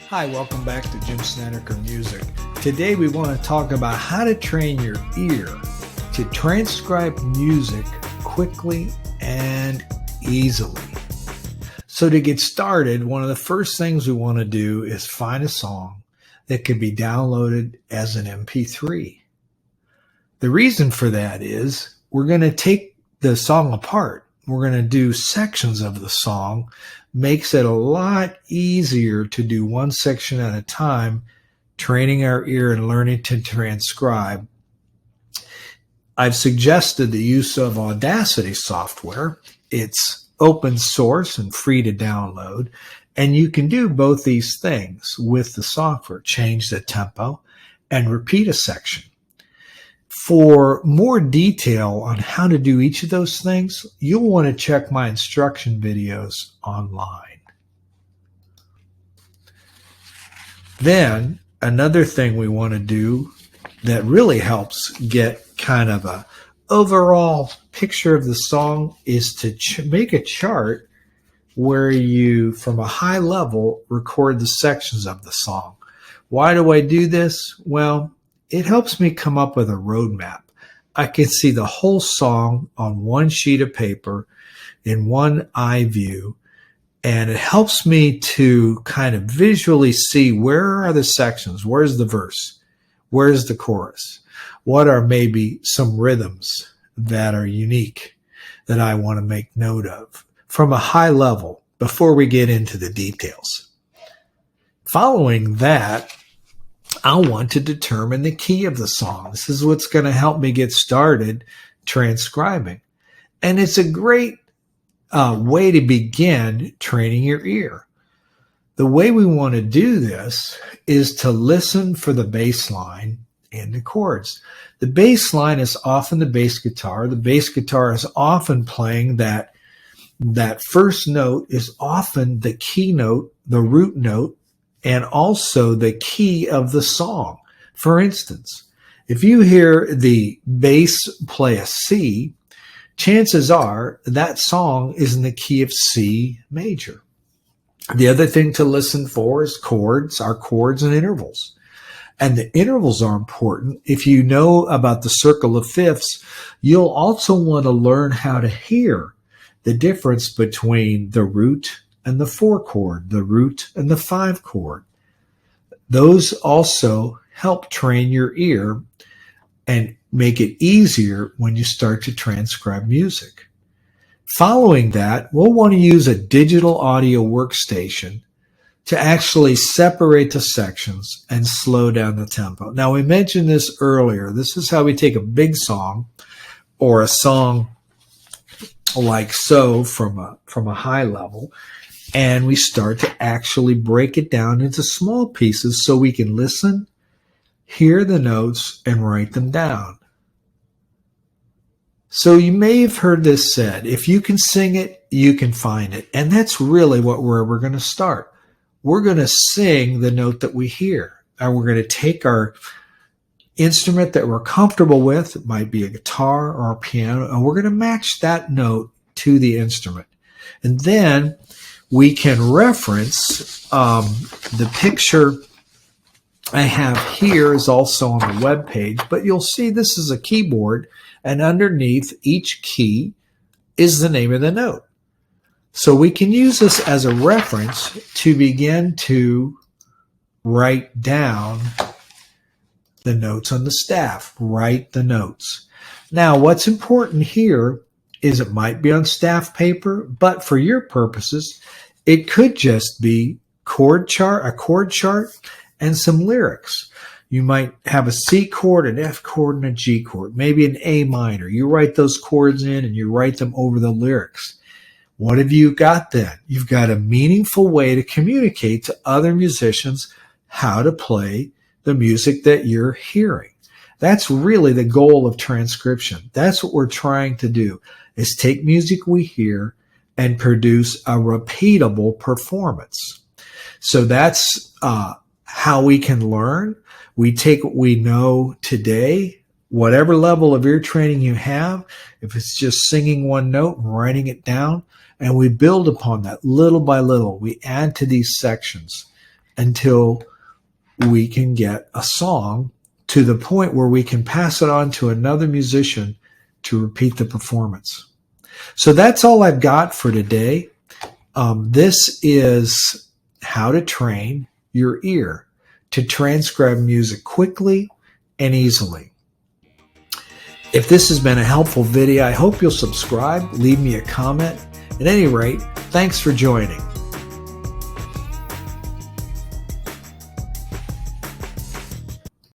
Hi, welcome back to Jim Snedeker Music. Today we want to talk about how to train your ear to transcribe music quickly and easily. So to get started, one of the first things we want to do is find a song that can be downloaded as an MP3. The reason for that is we're going to take the song apart. We're going to do sections of the song. Makes it a lot easier to do one section at a time, training our ear and learning to transcribe. I've suggested the use of Audacity software. It's open source and free to download, and you can do both these things with the software, change the tempo and repeat a section. For more detail on how to do each of those things, you'll want to check my instruction videos online. Then, another thing we want to do that really helps get kind of a overall picture of the song is to make a chart where you, from a high level, record the sections of the song. Why do I do this? Well, it helps me come up with a roadmap. I can see the whole song on one sheet of paper in one eye view, and it helps me to kind of visually see where are the sections, where's the verse, where's the chorus, what are maybe some rhythms that are unique that I want to make note of from a high level before we get into the details. Following that, I want to determine the key of the song. This is what's going to help me get started transcribing. And it's a great way to begin training your ear. The way we want to do this is to listen for the bass line and the chords. The bass line is often the bass guitar. The bass guitar is often playing that first note is often the key note, the root note, and also the key of the song. For instance, if you hear the bass play a C, chances are that song is in the key of C major. The other thing to listen for is chords, our chords and intervals. And the intervals are important. If you know about the circle of fifths, you'll also want to learn how to hear the difference between the root and the 4 chord, the root and the 5 chord. Those also help train your ear and make it easier when you start to transcribe music. Following that, we'll want to use a digital audio workstation to actually separate the sections and slow down the tempo. Now, we mentioned this earlier. This is how we take a big song or a song like so from a high level, and we start to actually break it down into small pieces so we can listen, hear the notes, and write them down. So you may have heard this said, if you can sing it, you can find it. And that's really where we're going to start. We're going to sing the note that we hear, and we're going to take our instrument that we're comfortable with. It might be a guitar or a piano, and we're going to match that note to the instrument. And then we can reference the picture I have here is also on the web page, but you'll see this is a keyboard, and underneath each key is the name of the note. So we can use this as a reference to begin to write down the notes on the staff, write the notes. Now, what's important here is it might be on staff paper, but for your purposes, it could just be a chord chart, and some lyrics. You might have a C chord, an F chord, and a G chord, maybe an A minor. You write those chords in and you write them over the lyrics. What have you got then? You've got a meaningful way to communicate to other musicians how to play the music that you're hearing. That's really the goal of transcription. That's what we're trying to do, is take music we hear and produce a repeatable performance. So that's how we can learn. We take what we know today, whatever level of ear training you have, if it's just singing one note and writing it down, and we build upon that little by little. We add to these sections until we can get a song to the point where we can pass it on to another musician to repeat the performance. So that's all I've got for today. This is how to train your ear to transcribe music quickly and easily. If this has been a helpful video, I hope you'll subscribe, leave me a comment. At any rate, thanks for joining.